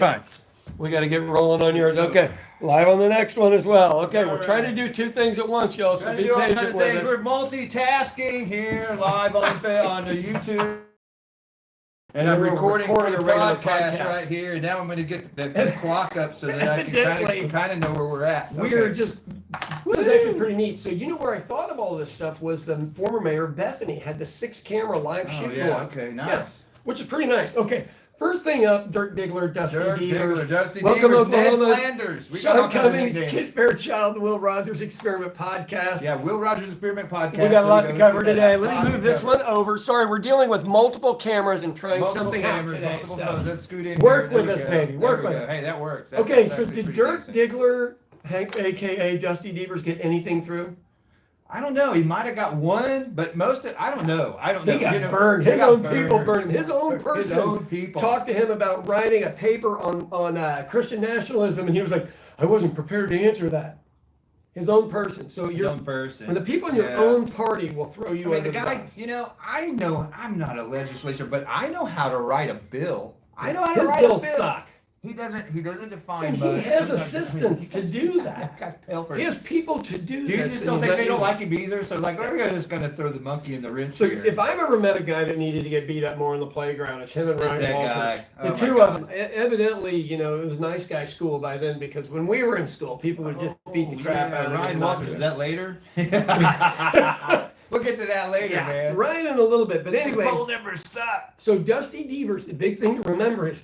Fine. We got to get rolling on yours. Okay. Live on the next one as well. Okay. We're trying to do two things at once, y'all. So be patient with us. We're multitasking here live on the YouTube. And I'm recording for the podcast right here. And now I'm going to get the clock up so that I can kind of know where we're at. We're just, it was actually pretty neat. So you know where I thought of all this stuff was the former mayor, Bethany, had the 6-camera live shoot going. Okay, nice. Yeah, which is pretty nice. Okay. First thing up, Dirk Diggler, Dusty Deevers. Dusty Welcome, Deevers, Ned Oklahoma. Flanders. Sean Cummings, Kit Fairchild, the Will Rogers Experiment Podcast. Yeah, Will Rogers Experiment Podcast. We got a lot to cover today. Let me move this one over. Sorry, we're dealing with multiple cameras and trying something out today. So let's scoot in work with us, baby. Work with us. Hey, that works. Okay, so did Dirk Diggler, Hank, a.k.a. Dusty Deevers, get anything through? I don't know. He might have got one, but I don't know. He got burned. His own people burned him. His own person talked to him about writing a paper on Christian nationalism, and he was like, I wasn't prepared to answer that. His own person. So his own person. When the people in your own party will throw you under the guy, I know I'm not a legislator, but I know how to write a bill. I know how to write a bill. His bills suck. He doesn't define. And he has assistants to do that. He has people to do that. You just don't think they don't like him either? So we're just going to throw the monkey in the wrench here. If I've ever met a guy that needed to get beat up more on the playground, it's him and Ryan Walters. The two of them. Evidently, it was nice guy school by then because when we were in school, people would just beat the crap out of Ryan Walters. Is that later? We'll get to that later, man. Ryan in a little bit, but anyway. Cold never suck. So Dusty Deevers, the big thing to remember is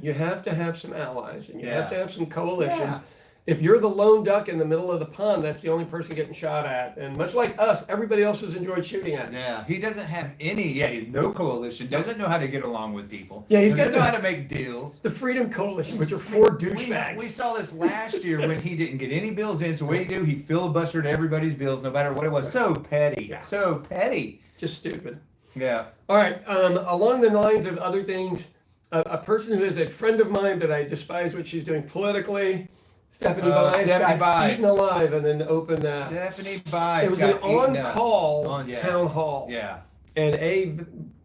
you have to have some allies and you have to have some coalitions. Yeah. If you're the lone duck in the middle of the pond, that's the only person getting shot at. And much like us, everybody else has enjoyed shooting at. Yeah, he doesn't have any. Yeah, he's no coalition. Doesn't know how to get along with people. Yeah, he's got doesn't know how to make deals. The Freedom Coalition, which are 4 douchebags. We saw this last year when he didn't get any bills in. So what did he do? He filibustered everybody's bills, no matter what it was. So petty. Yeah. So petty. Just stupid. Yeah. All right. Along the lines of other things, a person who is a friend of mine, but I despise what she's doing politically. Stephanie Bice got eaten alive in an open. Stephanie Bice. It was an on-call town hall. Yeah. And a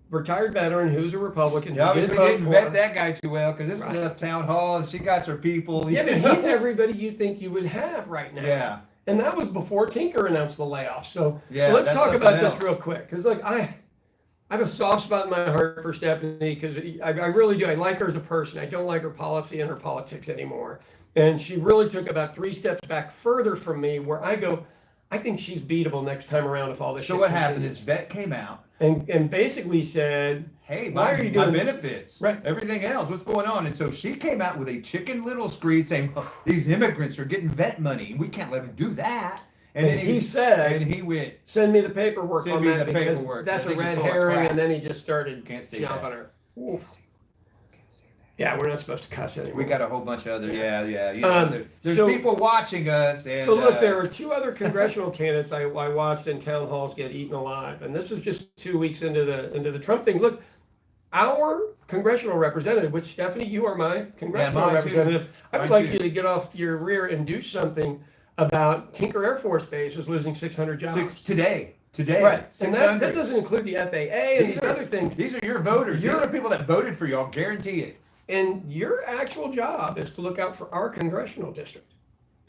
retired veteran who's a Republican. Yeah, obviously didn't vet that guy too well because this is a town hall and she got her people. Yeah, but he's everybody you think you would have right now. Yeah. And that was before Tinker announced the layoffs. So let's talk about this real quick because I have a soft spot in my heart for Stephanie because I really do. I like her as a person. I don't like her policy and her politics anymore. And she really took about 3 steps back further from me where I go, I think she's beatable next time around if all this shit So what happened? This vet came out. And basically said, hey, why are you doing my benefits? Right. Everything else, what's going on? And so she came out with a Chicken Little screed saying, these immigrants are getting vet money and we can't let them do that. And then he said, and he went, send me the paperwork on that because that's a red herring. And then he just started jumping her. Oof. Yeah, we're not supposed to cuss anymore. We got a whole bunch of other, there's people watching us. And, so look, there were 2 other congressional candidates I watched in town halls get eaten alive, and this is just 2 weeks into the Trump thing. Look, our congressional representative, which Stephanie, you are my congressional representative. Too. I would like you to get off your rear and do something about Tinker Airforce Base is losing 600 jobs today. Right, and that doesn't include the FAA and these other things. These are your voters. You're the people that voted for you. I'll guarantee it. And your actual job is to look out for our congressional district.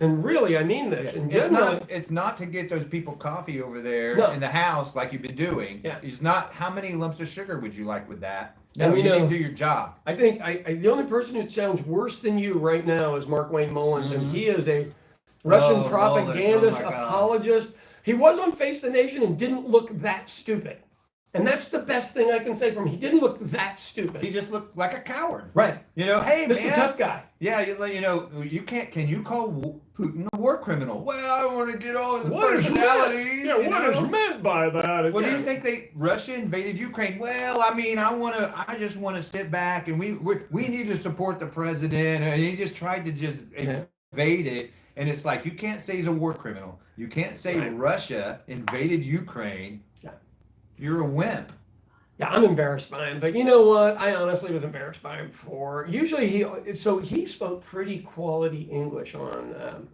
And really, I mean this. Yeah. It's not to get those people coffee over there in the house like you've been doing. Yeah. It's not, how many lumps of sugar would you like with that? No, you didn't do your job. I think the only person who sounds worse than you right now is Markwayne Mullin, and he is a Russian propagandist, apologist. He was on Face the Nation and didn't look that stupid. And that's the best thing I can say from him. He didn't look that stupid. He just looked like a coward. Right. Hey, Mr. man. Tough guy. Yeah, you can't, can you call Putin a war criminal? Well, I don't want to get all the personalities. What is meant by that? Well, do you think Russia invaded Ukraine? Well, I mean, I just want to sit back and we need to support the president. And he just tried to invade it. And it's like, you can't say he's a war criminal. You can't say Russia invaded Ukraine. You're a wimp. Yeah, I'm embarrassed by him, but you know what? I honestly was embarrassed by him before. Usually he spoke pretty quality English on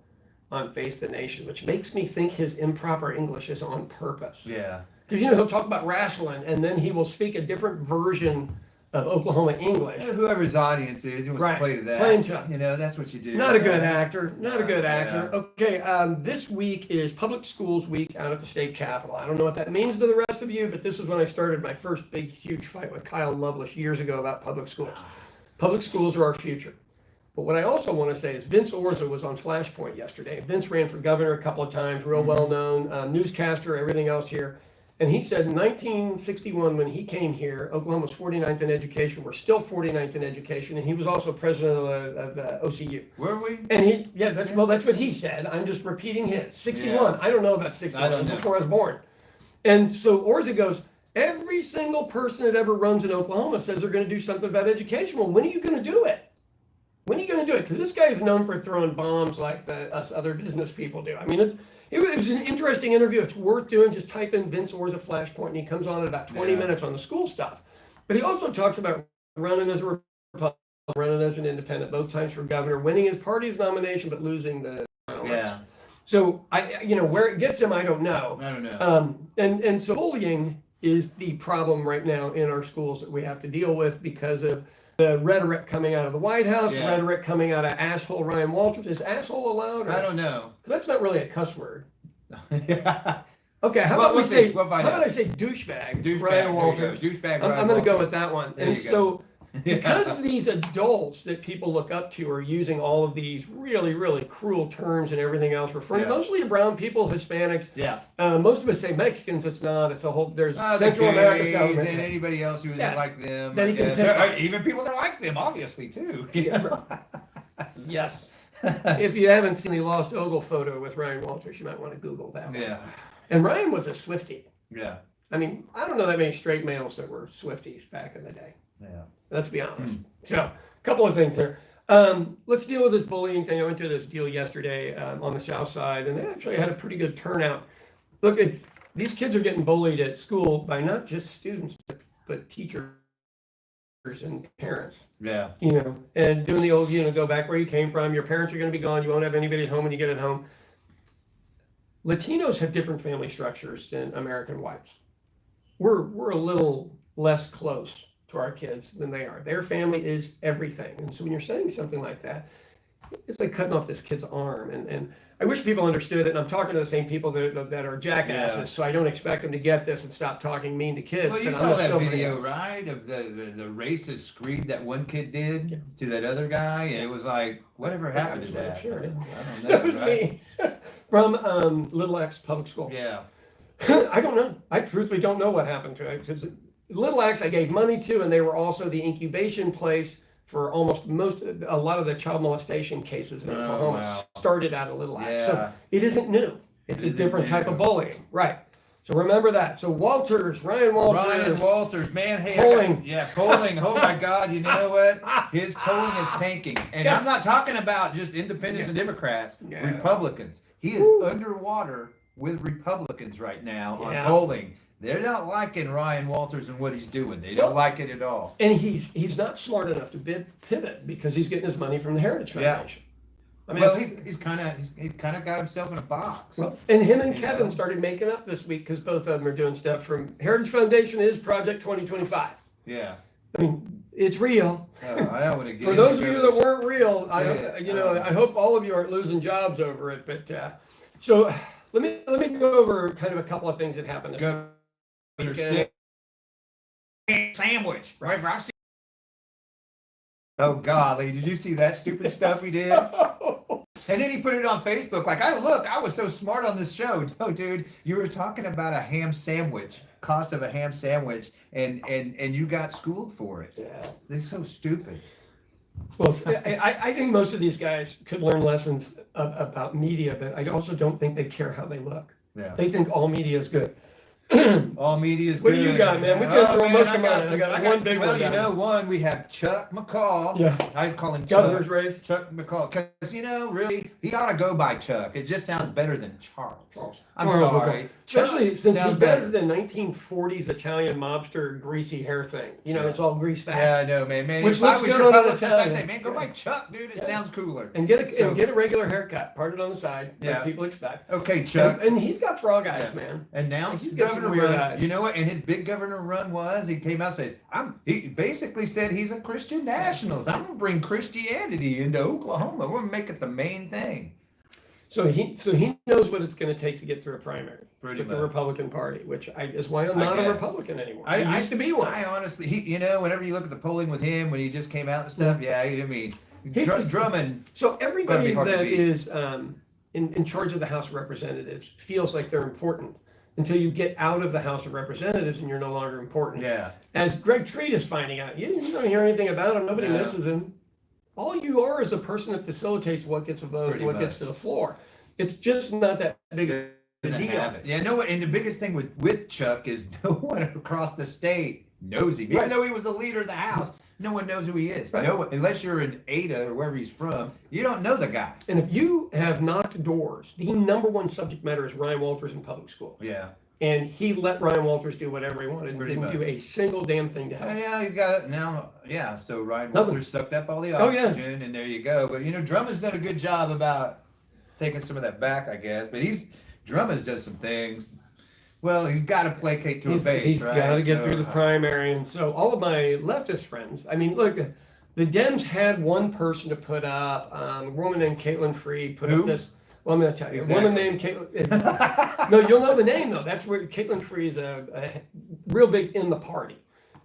Face the Nation, which makes me think his improper English is on purpose. Yeah. Because he'll talk about wrestling, and then he will speak a different version of Oklahoma English. Whoever's audience is, he wants to play to that. Playing tough. You know, that's what you do. Not a good actor. Not a good actor. Yeah. Okay, this week is Public Schools Week out at the state capitol. I don't know what that means to the rest of you, but this is when I started my first big, huge fight with Kyle Lovelace years ago about public schools. Public schools are our future. But what I also want to say is Vince Orza was on Flashpoint yesterday. Vince ran for governor a couple of times, real well-known, newscaster, everything else here. And he said in 1961, when he came here, Oklahoma was 49th in education. We're still 49th in education. And he was also president of OCU. Were we? And that's what he said. I'm just repeating his. 61. Yeah. I don't know about 61. I don't know. Before I was born. And so Orza goes, every single person that ever runs in Oklahoma says they're going to do something about education. Well, when are you going to do it? When are you going to do it? Because this guy is known for throwing bombs like us other business people do. I mean, it was an interesting interview. It's worth doing. Just type in Vince Orza Flashpoint, and he comes on at about 20 minutes on the school stuff. But he also talks about running as a Republican, running as an independent, both times for governor, winning his party's nomination, but losing the final race. So where it gets him, I don't know. I don't know. And so bullying is the problem right now in our schools that we have to deal with because of the rhetoric coming out of the White House, rhetoric coming out of asshole Ryan Walters. Is asshole allowed? I don't know. That's not really a cuss word. Yeah. Okay, how about I say douchebag? Ryan Walters. Douchebag. I'm going to go with that one. And so, because these adults that people look up to are using all of these really, really cruel terms and everything else, referring mostly to brown people, Hispanics. Yeah. Most of us say Mexicans. It's not. It's a whole. There's Central America, South America, and anybody else who isn't like them. Even people that like them, obviously too. Yes. If you haven't seen the Lost Ogle photo with Ryan Walters, you might want to Google that one. Yeah. And Ryan was a Swiftie. Yeah. I mean, I don't know that many straight males that were Swifties back in the day. Yeah. Let's be honest. So, a couple of things there. Let's deal with this bullying thing. I went to this deal yesterday on the South Side, and they actually had a pretty good turnout. Look, these kids are getting bullied at school by not just students, but teachers and parents. Yeah. And doing the old, go back where you came from. Your parents are going to be gone. You won't have anybody at home when you get at home. Latinos have different family structures than American whites. We're a little less close to our kids than they are. Their family is everything. And so when you're saying something like that, it's like cutting off this kid's arm. And I wish people understood it. And I'm talking to the same people that are jackasses, so I don't expect them to get this and stop talking mean to kids. Well, you saw that video, right, of the racist screed that one kid did to that other guy, and it was like, whatever happened to that? Sure. I don't know. That was me from Little X Public School. Yeah. I don't know. I truthfully don't know what happened to it because Little X I gave money to, and they were also the incubation place for a lot of the child molestation cases in Oklahoma started out of Little X. So it isn't new. It's a different type of bullying. Right. So remember that. So Ryan Walters, man, hey, polling. Polling. Oh my God, you know what? His polling is tanking. And I'm not talking about just independents and Democrats, Republicans. He is underwater with Republicans right now on polling. They're not liking Ryan Walters and what he's doing. They don't like it at all. And he's not smart enough to pivot because he's getting his money from the Heritage Foundation. I mean, he's kind of got himself in a box. Well, and him and Kevin started making up this week because both of them are doing stuff from Heritage Foundation is Project 2025. Yeah. I mean, it's real. For those of you that weren't real, I hope all of you aren't losing jobs over it. But so let me go over kind of a couple of things that happened this week. Sandwich, right? Oh golly, did you see that stupid stuff he did? And then he put it on Facebook like, I was so smart on this show. No, dude, you were talking about a ham sandwich, cost of a ham sandwich, and you got schooled for it. Yeah. They're so stupid. Well, I think most of these guys could learn lessons about media, but I also don't think they care how they look. Yeah. They think all media is good. All media is what good. do you got, man? We can throw most of mine. I got one big one. Well, one, we have Chuck McCall. Yeah. I call him Governor's race. Chuck McCall. Because, really, he ought to go by Chuck. It just sounds better than Charles. I'm sorry. Especially since he does the 1940s Italian mobster greasy hair thing. It's all grease fat. Yeah, I know, man. Which if I looks was good your on publicist, Italian. I'd say, man, go by Chuck, dude. It sounds cooler. And get a regular haircut, parted on the side, like people expect. Okay, Chuck. And he's got frog eyes, man. And now he's got governor run, you know what? And his big governor run was he came out and said, he basically said he's a Christian nationalist. I'm gonna bring Christianity into Oklahoma. We're gonna make it the main thing. So he knows what it's going to take to get through a primary with the Republican Party, which is why I'm not a Republican anymore. I used to be one. I honestly, whenever you look at the polling with him when he just came out and stuff, Drummond. So everybody that is in charge of the House of Representatives feels like they're important until you get out of the House of Representatives and you're no longer important. Yeah. As Greg Treat is finding out, you don't hear anything about him. Nobody misses him. All you are is a person that facilitates what gets a vote, what gets to the floor. It's just not that big of a deal. Yeah, no. And the biggest thing with Chuck is no one across the state knows him. Even though he was the leader of the House, no one knows who he is. Right. No one, unless you're in Ada or wherever he's from, you don't know the guy. And if you have knocked doors, the number one subject matter is Ryan Walters in public school. Yeah. And he let Ryan Walters do whatever he wanted and didn't do a single damn thing to help. Yeah, you got it now. Yeah, so Ryan Walters sucked up all the oxygen, and there you go. But Drummond's done a good job about taking some of that back, I guess. But Drummond's done some things. Well, he's got to placate to a base, He's got to get through the primary. And so all of my leftist friends, I mean, look, the Dems had one person to put up, a woman named Caitlin Freed put up this. Well, I'm going to tell you. Exactly. A woman named Caitlin. No, you'll know the name, though. That's where Caitlin Freed is a real big in the party.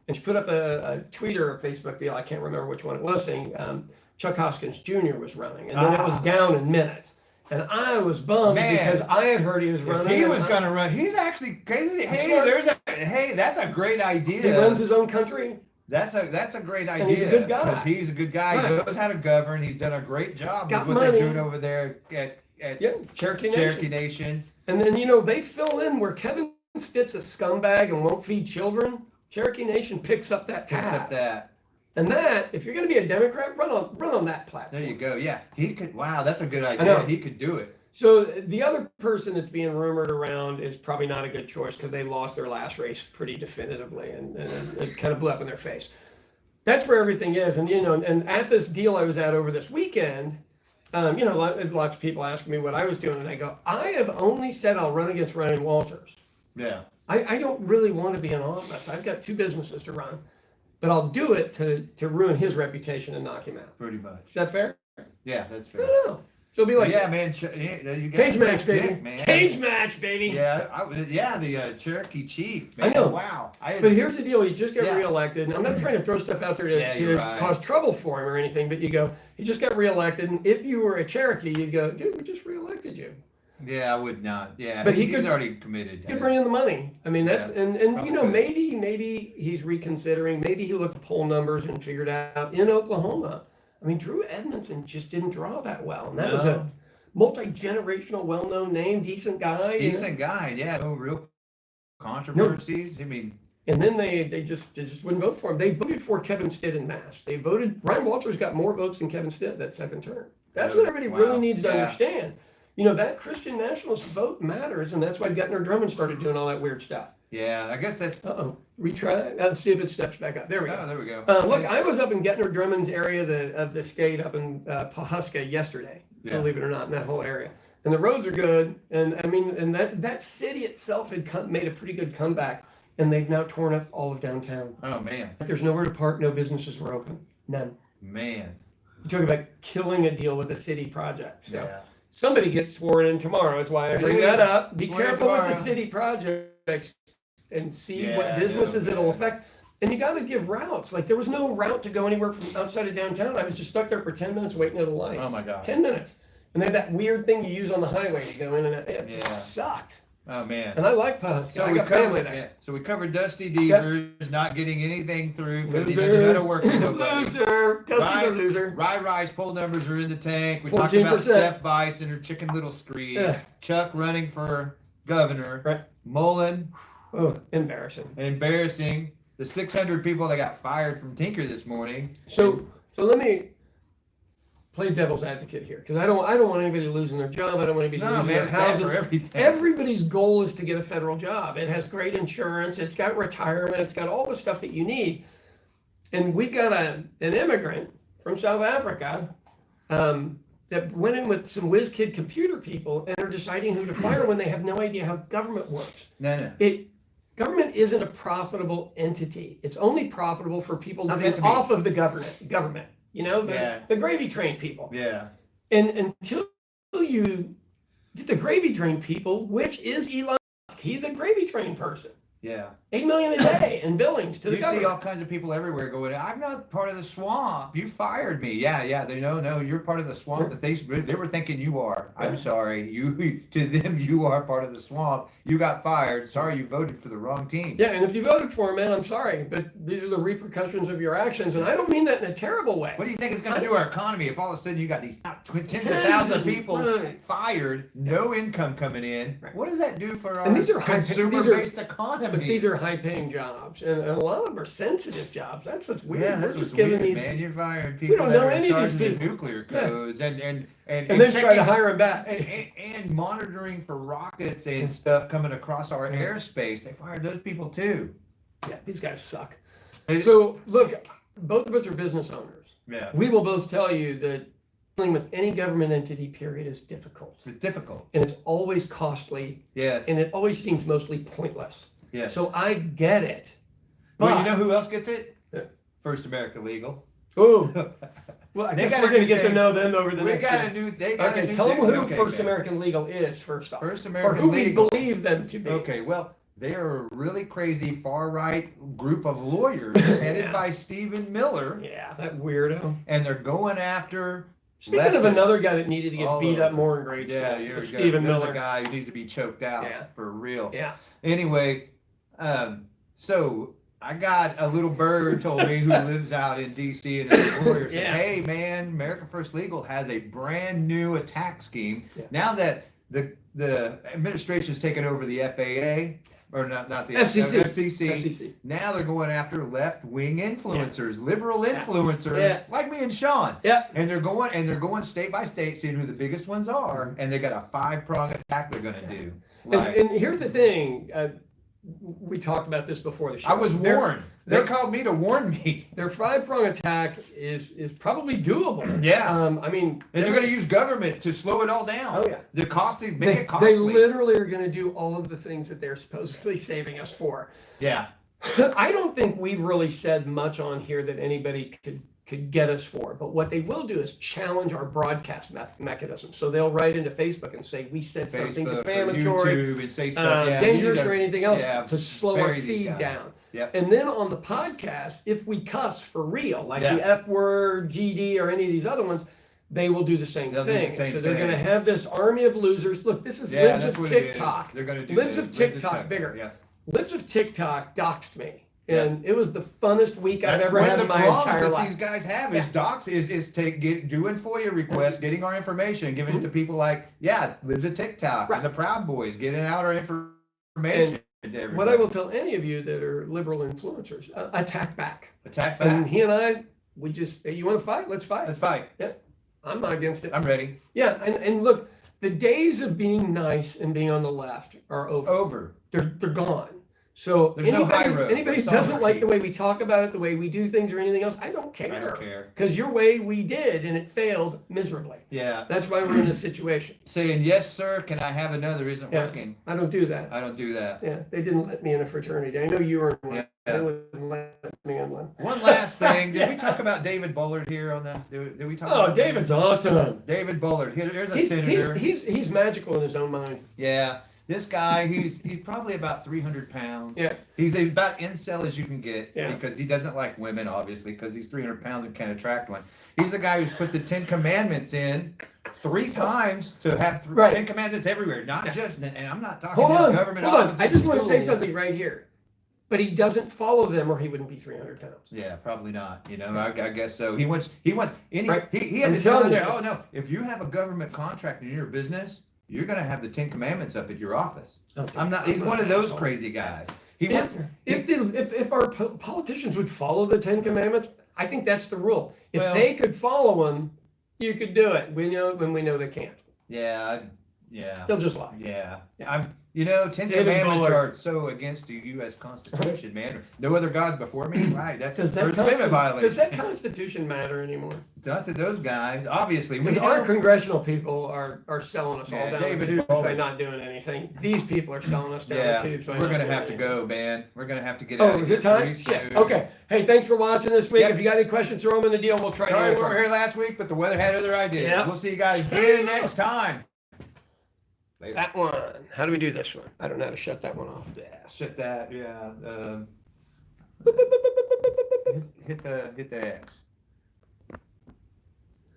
And she put up a tweet or a Facebook deal, I can't remember which one it was, saying Chuck Hoskins Jr. was running. And then it was down in minutes. And I was bummed because I had heard he was running. If he was going to run. He's actually crazy. Hey, that's a great idea. He runs his own country. That's a great idea. And he's a good guy. Because he's a good guy. He knows how to govern. He's done a great job Got with what money. they're doing over there at Cherokee Nation. And then, they fill in where Kevin Stitt's a scumbag and won't feed children. Cherokee Nation picks up that tab. And that, if you're going to be a Democrat, run on that platform. There you go. Yeah, he could. Wow, that's a good idea. He could do it. So the other person that's being rumored around is probably not a good choice because they lost their last race pretty definitively, and it kind of blew up in their face. That's where everything is. And and at this deal I was at over this weekend, lots of people ask me what I was doing, and I go, I have only said I'll run against Ryan Walters. Yeah. I don't really want to be in office. I've got 2 businesses to run, but I'll do it to ruin his reputation and knock him out. Pretty much. Is that fair? Yeah, that's fair. I don't know. So it'll be like, man, cage match, baby. Man. Cage match, baby. Yeah, the Cherokee chief. Man. I know. Wow. But here's the deal: he just got reelected. And I'm not trying to throw stuff out there to cause trouble for him or anything, but you go, he just got reelected, and if you were a Cherokee, you'd go, dude, we just reelected you. Yeah, I would not. Yeah, but he's already committed. He could bring in the money. I mean, that's and maybe he's reconsidering. Maybe he looked at poll numbers and figured out in Oklahoma. I mean, Drew Edmondson just didn't draw that well. And that was a multi-generational, well-known name, decent guy. Yeah. No real controversies. No. I mean. And then they just wouldn't vote for him. They voted for Kevin Stitt en masse. Ryan Walters got more votes than Kevin Stitt that second term. That's what everybody really needs to understand. That Christian nationalist vote matters, and that's why Guttner Drummond started doing all that weird stuff. Yeah, I guess that's... Retry. Let's see if it steps back up. There we go. Oh, there we go. Look, I was up in Guttner Drummond's area of the state up in Pawhuska yesterday, believe it or not, in that whole area. And the roads are good. And I mean, and that city itself had made a pretty good comeback, and they've now torn up all of downtown. Oh, man. There's nowhere to park. No businesses were open. None. Man. You talk about killing a deal with a city project. So somebody gets sworn in tomorrow is why I bring that up. Be careful with the city projects and see what businesses it'll affect. And you got to give routes. Like, there was no route to go anywhere from outside of downtown. I was just stuck there for 10 minutes waiting at a light. Oh, my God. 10 minutes. And they had that weird thing you use on the highway to go in and out. It just sucked. Oh, man. And I like Pawhuska. So I got family there. Yeah. So we covered Dusty Deevers not getting anything through because he doesn't know how to work with nobody. Loser. Dusty's a loser. Rice poll numbers are in the tank. We 14%. talked about Steph Bice and her chicken little screed. Chuck running for governor. Right. Mullin. Oh, embarrassing. The 600 people that got fired from Tinker this morning. So let me play devil's advocate here, because I don't want anybody losing their job. I don't want anybody losing their houses. Everybody's goal is to get a federal job. It has great insurance. It's got retirement. It's got all the stuff that you need. And we've got an immigrant from South Africa that went in with some whiz kid computer people and are deciding who to fire when they have no idea how government works. No. Government isn't a profitable entity. It's only profitable for people Not living meant to be. off of the government. You know, the gravy train people. Yeah. And until you get the gravy train people, which is Elon Musk, he's a gravy train person. Yeah. $8 million a day in billings to the You government. see all kinds of people everywhere going, I'm not part of the swamp. You fired me. Yeah. They know, no, you're part of the swamp that they were thinking you are. I'm sorry. To them, you are part of the swamp. You got fired. Sorry, you voted for the wrong team. Yeah, and if you voted for him, man, I'm sorry, but these are the repercussions of your actions, and I don't mean that in a terrible way. What do you think is going to do our economy if all of a sudden you got these tens of thousands of people fired, no income coming in? Right. What does that do for our consumer-based economy? But these are high-paying jobs, and a lot of them are sensitive jobs. That's what's weird. Yeah, that's what's weird, man. You're firing people that are in charge of the nuclear codes, and then try to hire them back. And monitoring for rockets and stuff coming across our airspace. They fired those people too. Yeah, these guys suck. So look, both of us are business owners. Yeah. We will both tell you that dealing with any government entity, period, is difficult. It's difficult. And it's always costly. Yes. And it always seems mostly pointless. Yes. So I get it. Well, you know who else gets it? Yeah. First American Legal. Oh. Well, I guess we're going to get to know them over the next year. They got a new tell them who okay, First American Legal is, first off. First American or who Legal. we believe them to be. Okay, well, they are a really crazy far-right group of lawyers headed by Stephen Miller. Yeah, that weirdo. And they're going after... Speaking of another guy that needed to get beat up more in grade school. Yeah, Stephen Miller. A guy who needs to be choked out for real. Yeah. Anyway, so... I got a little bird told me who lives out in D.C. and a lawyer said, hey man, America First Legal has a brand new attack scheme. Yeah. Now that the administration's taken over the FAA, or not the FCC. Now they're going after left-wing influencers, liberal influencers, like me and Sean. Yeah. And they're going state by state, seeing who the biggest ones are, and they got a 5-prong attack they're going to do. And here's the thing. We talked about this before the show. I was warned. They called me to warn me. Their 5-prong attack is probably doable. Yeah. I mean, and they're going to use government to slow it all down. Oh yeah. Make it costly. They literally are going to do all of the things that they're supposedly saving us for. Yeah. I don't think we've really said much on here that anybody could get us for, but what they will do is challenge our broadcast mechanism. So they'll write into Facebook and say we said something defamatory, YouTube, and say stuff, dangerous, or anything else to slow our feed down. Yep. And then on the podcast, if we cuss for real, like the F word, GD, or any of these other ones, they will do the same thing. So they're going to have this army of losers. Look, this is Libs of TikTok. They're going to do Libs of TikTok, bigger. Yeah. Libs of TikTok doxed me. And it was the funnest week I've ever had in my entire life. These guys have is docs doing FOIA requests, getting our information, giving it to people like Libs of TikTok and the Proud Boys, getting out our information. And what I will tell any of you that are liberal influencers, attack back. Attack back. And he and I, we just, you want to fight? Let's fight. Let's fight. Yeah, I'm not against it. I'm ready. Yeah, and look, the days of being nice and being on the left are over. They're gone. So anybody who doesn't like the way we talk about it, the way we do things, or anything else, I don't care. I don't care. Because your way we did, and it failed miserably. Yeah. That's why we're in this situation. Saying, yes, sir, can I have another isn't working. I don't do that. I don't do that. Yeah, they didn't let me in a fraternity. I know you were in one. Yeah. They wouldn't let me in one. One last thing. Did we talk about David Bullard here on the... Did we talk about David's awesome. David Bullard. Here's a senator. He's magical in his own mind. Yeah. This guy, he's probably about 300 pounds. Yeah. He's about incel as you can get because he doesn't like women, obviously, because he's 300 pounds and can't attract one. He's the guy who's put the 10 Commandments in 3 times to have 10 Commandments everywhere, not just, and I'm not talking about government offices. I just want to say something right here. But he doesn't follow them or he wouldn't be 300 pounds. Yeah, probably not. You know, I guess so. He had to tell them there, oh no, if you have a government contract in your business, you're going to have the 10 Commandments up at your office. Okay. He's one of those crazy guys. If our politicians would follow the 10 Commandments, I think that's the rule. If they could follow them, you could do it. We know when we know they can't. Yeah. They'll just lie. Yeah. You know, Ten David Commandments Bullard. are so against the U.S. Constitution, man. No other gods before me, right? That's Does First that, Amendment violation. does that Constitution matter anymore? Not to those guys, obviously. Because our congressional people are selling us all Yeah, down David the tubes Bullard. by not doing anything. These people are selling us down Yeah, the tubes by we're not gonna doing have to anything. go, man. We're gonna have to get Oh, out of is here it time? pretty Shit. soon. Okay. Hey, thanks for watching this week. Yep. If you got any questions, throw them in the deal. We'll try to Sorry we answer weren't them. here last week, but the weather had other ideas. Yep. We'll see you guys again next time. Later. That one. How do we do this one? I don't know how to shut that one off. Yeah, shut that. Yeah. Hit the X.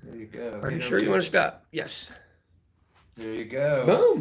There you go. Are you sure you want to stop? Yes. There you go. Boom.